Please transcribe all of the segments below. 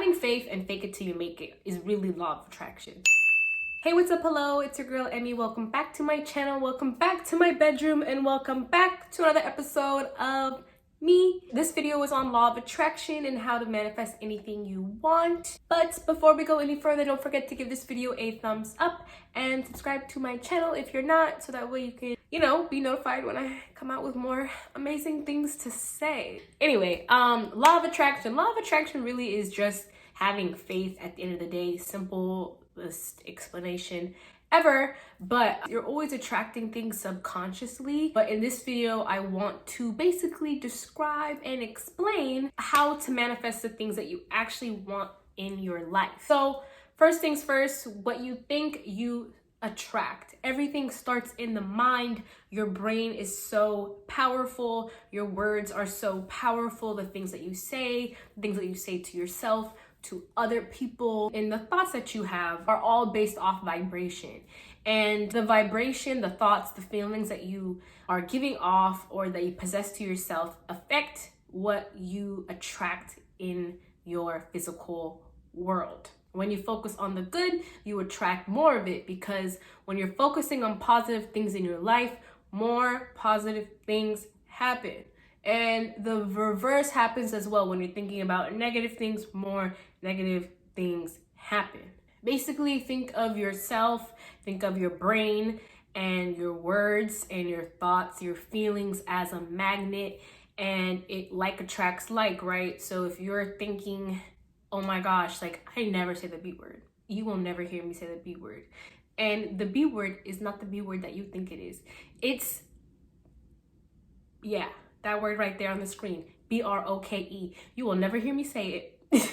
having faith and fake it till you make it is really law of attraction. Hey, what's up? Hello, it's your girl Emmy. Welcome back to my channel, welcome back to my bedroom, and welcome back to another episode of me. This video is on law of attraction and how to manifest anything you want. But before we go any further, don't forget to give this video a thumbs up and subscribe to my channel if you're not, so that way you can, be notified when I come out with more amazing things to say. Anyway, law of attraction. Law of attraction really is just having faith at the end of the day. Simplest explanation ever, but you're always attracting things subconsciously. But in this video, I want to basically describe and explain how to manifest the things that you actually want in your life. So first things first, what you think you attract. Everything starts in the mind. Your brain is so powerful. Your words are so powerful. The things that you say to yourself, to other people, and the thoughts that you have are all based off vibration. And the vibration, the thoughts, the feelings that you are giving off or that you possess to yourself affect what you attract in your physical world. When you focus on the good, you attract more of it, because when you're focusing on positive things in your life, more positive things happen. And the reverse happens as well. When you're thinking about negative things, more negative things happen. Basically, think of yourself, think of your brain and your words and your thoughts, your feelings as a magnet, and it like attracts like, right? So if you're thinking, oh my gosh, like I never say the B word, you will never hear me say the B word. And the B word is not the B word that you think it is. It's, that word right there on the screen, B-R-O-K-E. You will never hear me say it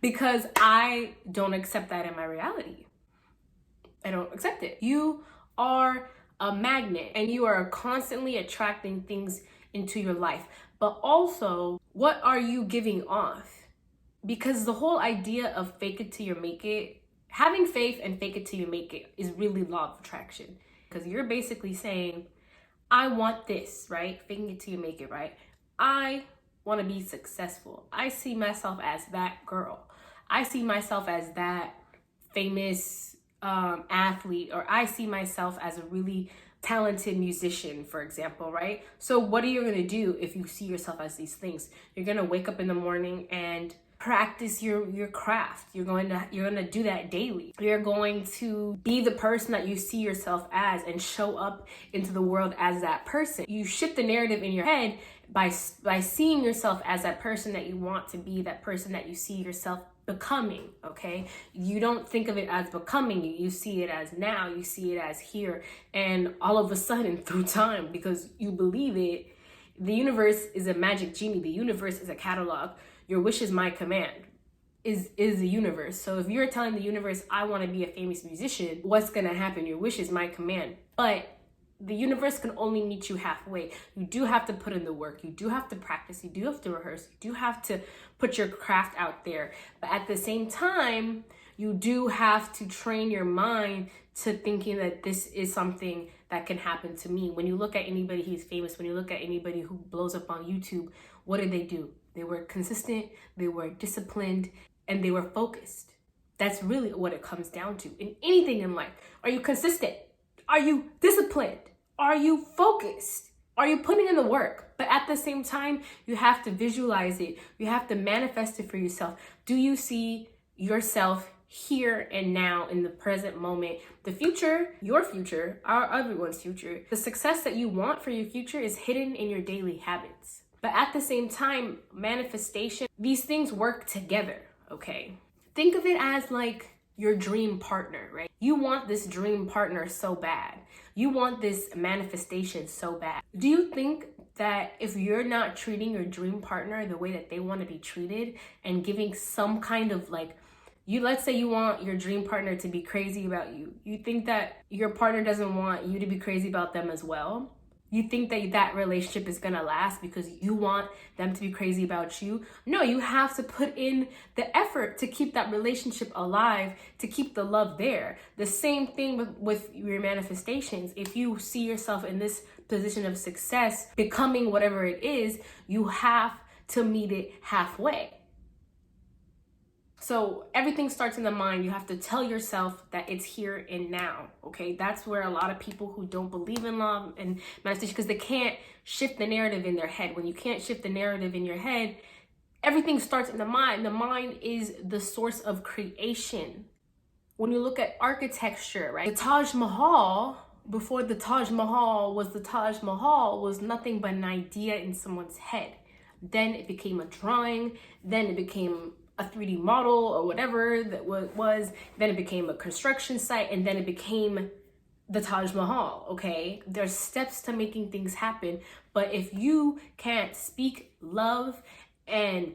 because I don't accept that in my reality. I don't accept it. You are a magnet and you are constantly attracting things into your life. But also, what are you giving off? Because the whole idea of fake it till you make it, having faith and fake it till you make it is really law of attraction. Because you're basically saying, I want this, right? Faking it till you make it, right? I want to be successful. I see myself as that girl. I see myself as that famous athlete, or I see myself as a really talented musician, for example, right? So what are you going to do if you see yourself as these things? You're going to wake up in the morning and practice your craft. You're going to do that daily. You're going to be the person that you see yourself as and show up into the world as that person. You shift the narrative in your head by seeing yourself as that person that you want to be, that person that you see yourself becoming, okay? You don't think of it as becoming, you see it as now, you see it as here. And all of a sudden, through time, because you believe it, the universe is a magic genie. The universe is a catalog. Your wish is my command, is the universe. So if you're telling the universe, I want to be a famous musician, what's going to happen? Your wish is my command. But the universe can only meet you halfway. You do have to put in the work. You do have to practice. You do have to rehearse. You do have to put your craft out there. But at the same time, you do have to train your mind to thinking that this is something that can happen to me. When you look at anybody who's famous, when you look at anybody who blows up on YouTube, what do? They were consistent, they were disciplined, and they were focused. That's really what it comes down to in anything in life. Are you consistent? Are you disciplined? Are you focused? Are you putting in the work? But at the same time, you have to visualize it. You have to manifest it for yourself. Do you see yourself here and now in the present moment? The future, your future, everyone's future. The success that you want for your future is hidden in your daily habits. But at the same time, manifestation, these things work together, okay? Think of it as like your dream partner, right? You want this dream partner so bad. You want this manifestation so bad. Do you think that if you're not treating your dream partner the way that they want to be treated and giving some kind of let's say you want your dream partner to be crazy about you. You think that your partner doesn't want you to be crazy about them as well? You think that relationship is gonna last because you want them to be crazy about you? No, you have to put in the effort to keep that relationship alive, to keep the love there. The same thing with your manifestations. If you see yourself in this position of success, becoming whatever it is, you have to meet it halfway. So everything starts in the mind. You have to tell yourself that it's here and now, okay? That's where a lot of people who don't believe in love and manifestation, because they can't shift the narrative in their head. When you can't shift the narrative in your head, everything starts in the mind. The mind is the source of creation. When you look at architecture, right? The Taj Mahal, before the Taj Mahal, was nothing but an idea in someone's head. Then it became a drawing. Then it became a 3D model or whatever that was. Then it became a construction site, and then it became the Taj Mahal, okay? There's steps to making things happen, but if you can't speak love and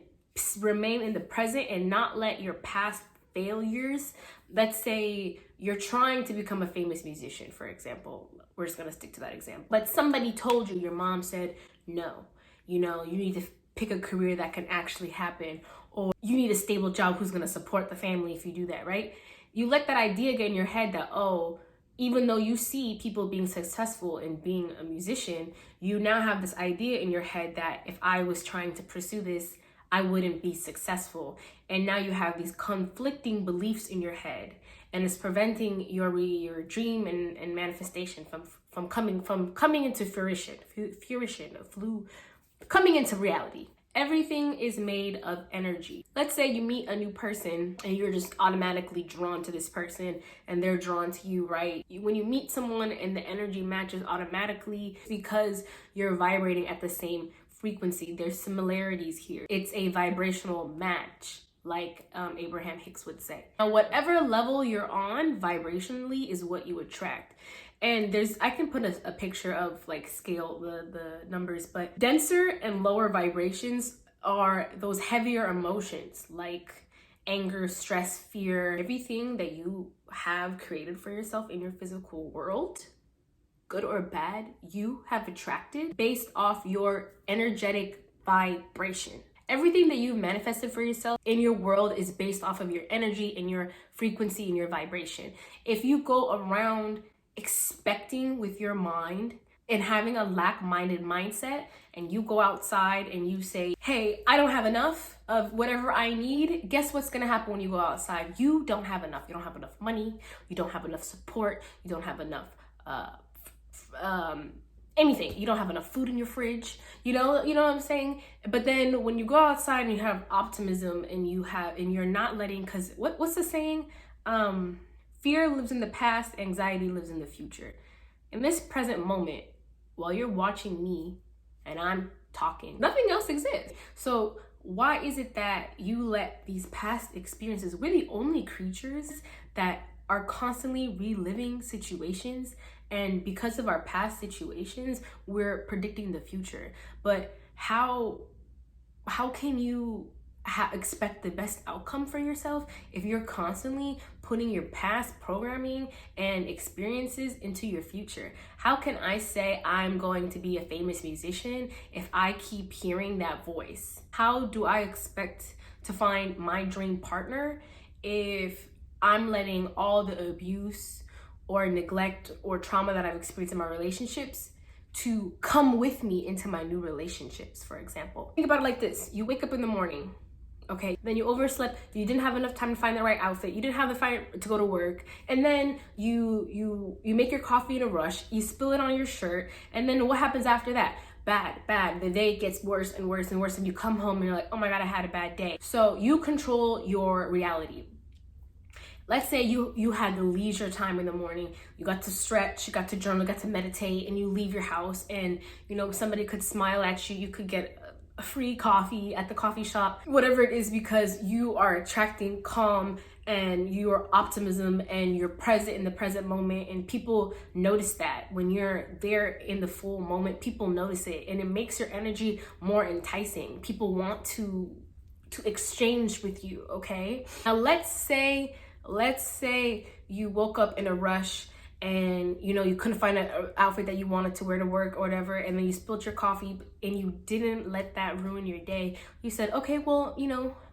remain in the present and not let your past failures, let's say you're trying to become a famous musician, for example, we're just gonna stick to that example, but somebody told you, your mom said, no, you need to pick a career that can actually happen, or you need a stable job who's gonna support the family if you do that, right? You let that idea get in your head that, oh, even though you see people being successful and being a musician, you now have this idea in your head that if I was trying to pursue this, I wouldn't be successful. And now you have these conflicting beliefs in your head, and it's preventing your dream and manifestation from coming into coming into reality. Everything is made of energy. Let's say you meet a new person and you're just automatically drawn to this person and they're drawn to you, right? When you meet someone and the energy matches automatically, because you're vibrating at the same frequency. There's similarities here. It's a vibrational match, like Abraham Hicks would say. Now, whatever level you're on vibrationally is what you attract. And I can put a picture of like scale the numbers, but denser and lower vibrations are those heavier emotions like anger, stress, fear, everything that you have created for yourself in your physical world, good or bad, you have attracted based off your energetic vibration. Everything that you've manifested for yourself in your world is based off of your energy and your frequency and your vibration. If you go around expecting with your mind and having a lack-minded mindset, and you go outside and you say, hey, I don't have enough of whatever I need, guess what's gonna happen when you go outside? You don't have enough. You don't have enough money. You don't have enough support. You don't have enough anything. You don't have enough food in your fridge. You know what I'm saying? But then when you go outside and you have optimism and you're not letting, because what's the saying? Fear lives in the past, anxiety lives in the future. In this present moment, while you're watching me and I'm talking, nothing else exists. So why is it that you let these past experiences, we're the only creatures that are constantly reliving situations, and because of our past situations, we're predicting the future. But how can you expect the best outcome for yourself if you're constantly putting your past programming and experiences into your future? How can I say I'm going to be a famous musician if I keep hearing that voice? How do I expect to find my dream partner if I'm letting all the abuse or neglect or trauma that I've experienced in my relationships to come with me into my new relationships, for example? Think about it like this. You wake up in the morning, okay, then you overslept, you didn't have enough time to find the right outfit, you didn't have the time to go to work, and then you make your coffee in a rush, you spill it on your shirt, and then what happens after that? Bad. The day gets worse and worse and worse, and you come home and you're like, oh my God, I had a bad day. So you control your reality. Let's say you had the leisure time in the morning, you got to stretch, you got to journal, you got to meditate, and you leave your house, and somebody could smile at you, you could get a free coffee at the coffee shop, whatever it is, because you are attracting calm and your optimism and you're present in the present moment, and people notice that. When you're there in the full moment, people notice it, and it makes your energy more enticing. People want to exchange with you, okay? Now let's say you woke up in a rush and you couldn't find an outfit that you wanted to wear to work or whatever, and then you spilled your coffee and you didn't let that ruin your day. You said, okay, well,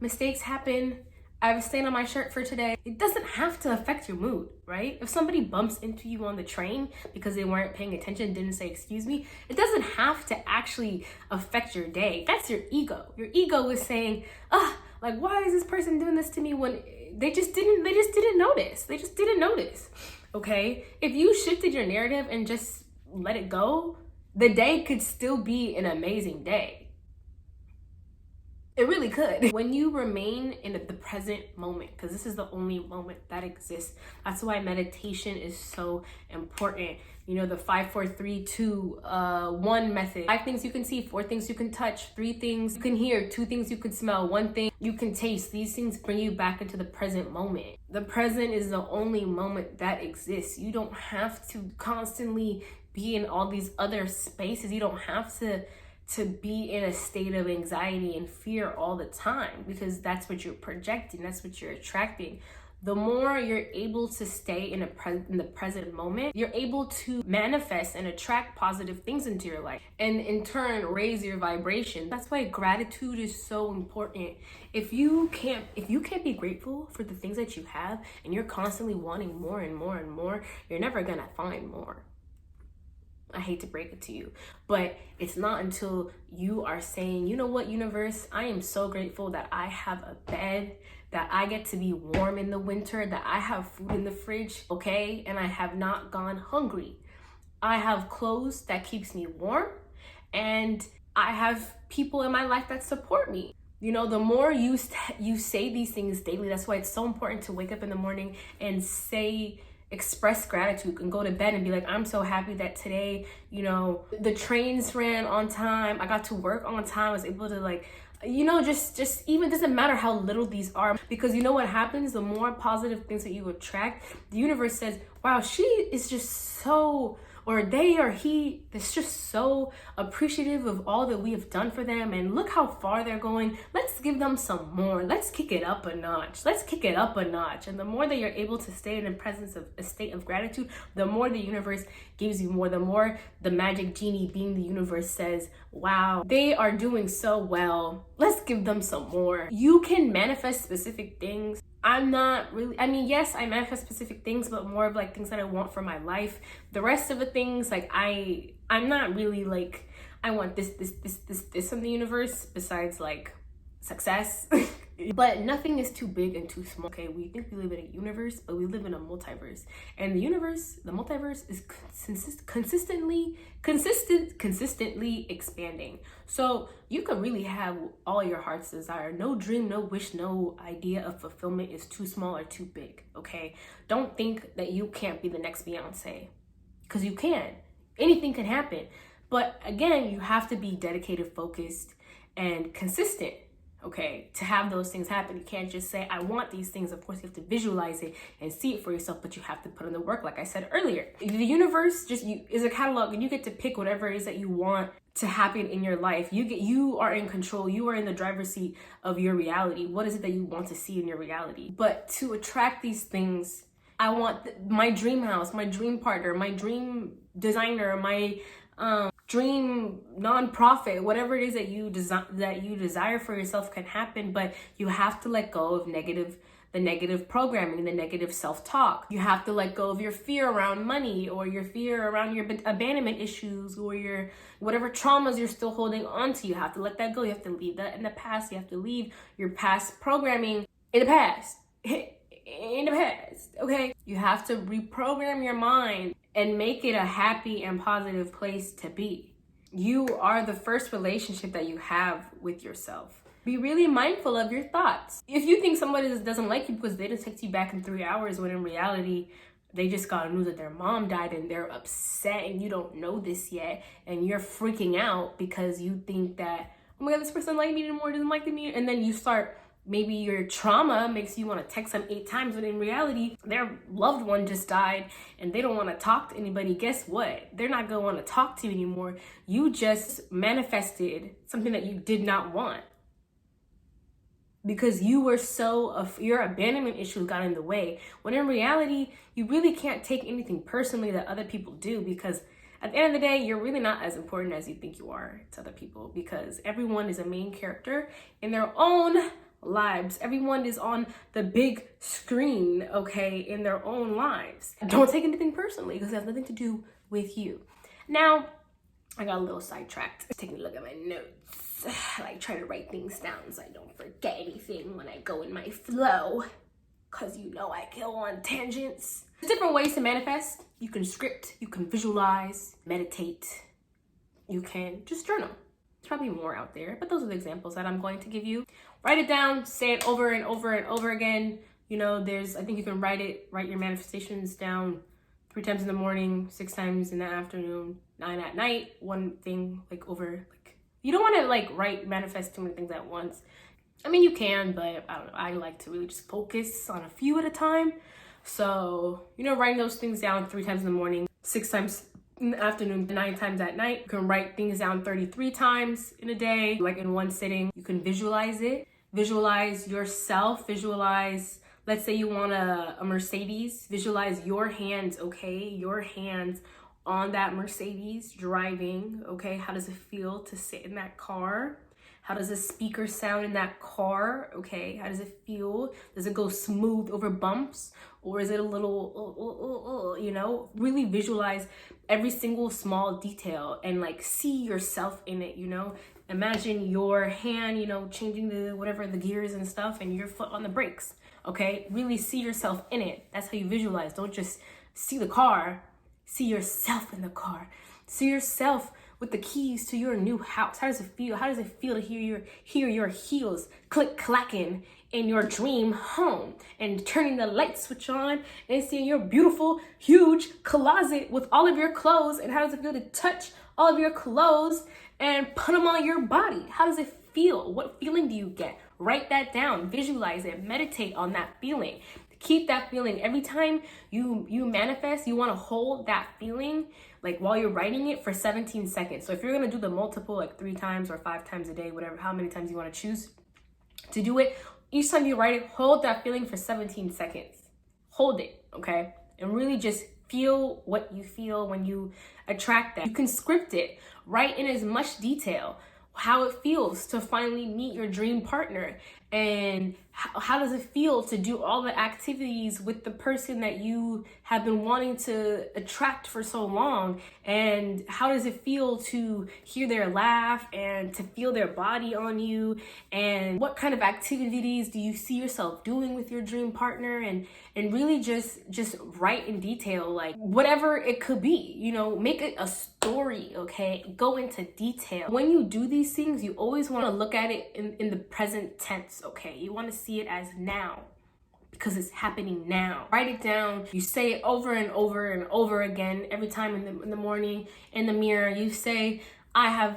mistakes happen. I have a stain on my shirt for today. It doesn't have to affect your mood, right? If somebody bumps into you on the train because they weren't paying attention, didn't say excuse me, it doesn't have to actually affect your day. That's your ego. Your ego is saying, Like, why is this person doing this to me when they just didn't notice. They just didn't notice. Okay? If you shifted your narrative and just let it go, the day could still be an amazing day. It really could. When you remain in the present moment, because this is the only moment that exists. That's why meditation is so important. You know, the 5, 4, 3, 2, 1 method. 5 things you can see, 4 things you can touch, 3 things you can hear, 2 things you can smell, 1 thing you can taste. These things bring you back into the present moment. The present is the only moment that exists. You don't have to constantly be in all these other spaces. You don't have to be in a state of anxiety and fear all the time, because that's what you're projecting, that's what you're attracting. The more you're able to stay in the present moment, you're able to manifest and attract positive things into your life, and in turn raise your vibration. That's why gratitude is so important. If you can't be grateful for the things that you have, and you're constantly wanting more and more and more, you're never gonna find more. I hate to break it to you, but it's not until you are saying, you know what, universe, I am so grateful that I have a bed, that I get to be warm in the winter, that I have food in the fridge, okay, and I have not gone hungry. I have clothes that keeps me warm, and I have people in my life that support me. You know, the more you say these things daily, that's why it's so important to wake up in the morning and express gratitude, and go to bed and be like, I'm so happy that today, you know, the trains ran on time, I got to work on time, I was able to, like, you know, just even, doesn't matter how little these are, because you know what happens, the more positive things that you attract, the universe says, wow, she is just so, or they or he is just so appreciative of all that we have done for them, and look how far they're going. Let's give them some more. Let's kick it up a notch. Let's kick it up a notch. And the more that you're able to stay in the presence of a state of gratitude, the more the universe gives you more. The more the magic genie being the universe says, wow, they are doing so well. Let's give them some more. You can manifest specific things. I'm not really, I mean, yes, I manifest specific things, but more of like things that I want for my life. The rest of the things, like I'm not really like, I want this from the universe besides like success. But nothing is too big and too small. Okay, we think we live in a universe, but we live in a multiverse. And the multiverse is consistently expanding. So you could really have all your heart's desire. No dream, no wish, no idea of fulfillment is too small or too big, okay? Don't think that you can't be the next Beyonce, because you can. Anything can happen. But again, you have to be dedicated, focused, and consistent. Okay, to have those things happen. You can't just say, I want these things. Of course, you have to visualize it and see it for yourself, but you have to put in the work, like I said earlier. The universe is a catalog, and you get to pick whatever it is that you want to happen in your life. You are in control. You are in the driver's seat of your reality. What is it that you want to see in your reality? But to attract these things, I want my dream house, my dream partner, my dream designer, my dream nonprofit, whatever it is that you desire for yourself can happen. But you have to let go of the negative programming, the negative self-talk. You have to let go of your fear around money, or your fear around your abandonment issues, or your whatever traumas you're still holding on to. You have to let that go. You have to leave that in the past. You have to leave your past programming in the past. In the past, okay? You have to reprogram your mind and make it a happy and positive place to be. You are the first relationship that you have with yourself. Be really mindful of your thoughts. If you think somebody doesn't like you because they didn't text you back in 3 hours, when in reality, they just got news that their mom died and they're upset and you don't know this yet, and you're freaking out because you think that, oh my God, this person liked me anymore, doesn't like me, and then you start, maybe your trauma makes you want to text them 8 times, when in reality, their loved one just died and they don't want to talk to anybody. Guess what? They're not going to want to talk to you anymore. You just manifested something that you did not want, because you were your abandonment issues got in the way. When in reality, you really can't take anything personally that other people do, because at the end of the day, you're really not as important as you think you are to other people, because everyone is a main character in their own lives. Everyone is on the big screen, okay, in their own lives. Don't take anything personally, because it has nothing to do with you. Now, I got a little sidetracked. Taking a look at my notes. I like try to write things down so I don't forget anything when I go in my flow, because you know I go on tangents. There's different ways to manifest. You can script, you can visualize, meditate, you can just journal. There's probably more out there, but those are the examples that I'm going to give you. Write it down, say it over and over and over again. You know, I think you can write your manifestations down 3 times in the morning, 6 times in the afternoon, 9 at night. One thing like over, like, you don't want to like manifest too many things at once. I mean, you can, but I don't know. I like to really just focus on a few at a time. So, you know, writing those things down 3 times in the morning, 6 times in the afternoon, 9 times at night. You can write things down 33 times in a day, like in one sitting. You can visualize it. Visualize yourself. Visualize, let's say you want a Mercedes. Visualize your hands, okay? Your hands on that Mercedes driving, okay? How does it feel to sit in that car? How does the speaker sound in that car? Okay, how does it feel? Does it go smooth over bumps? Or is it a little, you know? Really visualize every single small detail and like see yourself in it, you know? Imagine your hand, you know, changing the gears and stuff, and your foot on the brakes, okay? Really see yourself in it. That's how you visualize. Don't just see the car, see yourself in the car. See yourself with the keys to your new house. How does it feel? How does it feel to hear your heels click clacking in your dream home, and turning the light switch on and seeing your beautiful huge closet with all of your clothes? And how does it feel to touch all of your clothes and put them on your body? How does it feel? What feeling do you get? Write that down, visualize it, meditate on that feeling. Keep that feeling. Every time you manifest, you want to hold that feeling like while you're writing it for 17 seconds. So if you're going to do the multiple, like 3 times or 5 times a day, whatever, how many times you want to choose to do it, each time you write it, hold that feeling for 17 seconds. Hold it, okay? And really just feel what you feel when you attract that. You can script it. Write in as much detail how it feels to finally meet your dream partner, and how does it feel to do all the activities with the person that you have been wanting to attract for so long, and how does it feel to hear their laugh and to feel their body on you, and what kind of activities do you see yourself doing with your dream partner, and really just write in detail, like whatever it could be, you know, make it a story, okay? Go into detail. When you do these things, you always want to look at it in the present tense, okay? You want to see it as now, because it's happening now. Write it down. You say it over and over and over again. Every time in the morning in the mirror, you say, I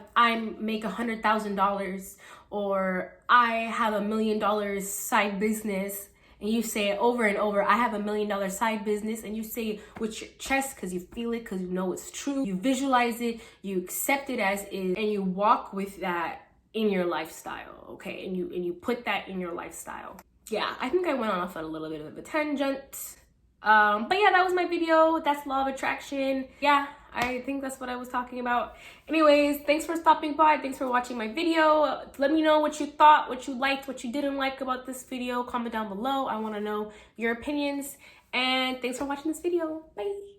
make $100,000, or I have $1 million side business. And you say it over and over, I have $1 million side business, and you say it with your chest because you feel it, because you know it's true. You visualize it, you accept it as is, and you walk with that in your lifestyle, okay? And you put that in your lifestyle. Yeah, I think I went off on a little bit of a tangent. But yeah, that was my video. That's law of attraction. Yeah, I think that's what I was talking about. Anyways, thanks for stopping by. Thanks for watching my video. Let me know what you thought, what you liked, what you didn't like about this video. Comment down below. I want to know your opinions. And thanks for watching this video. Bye.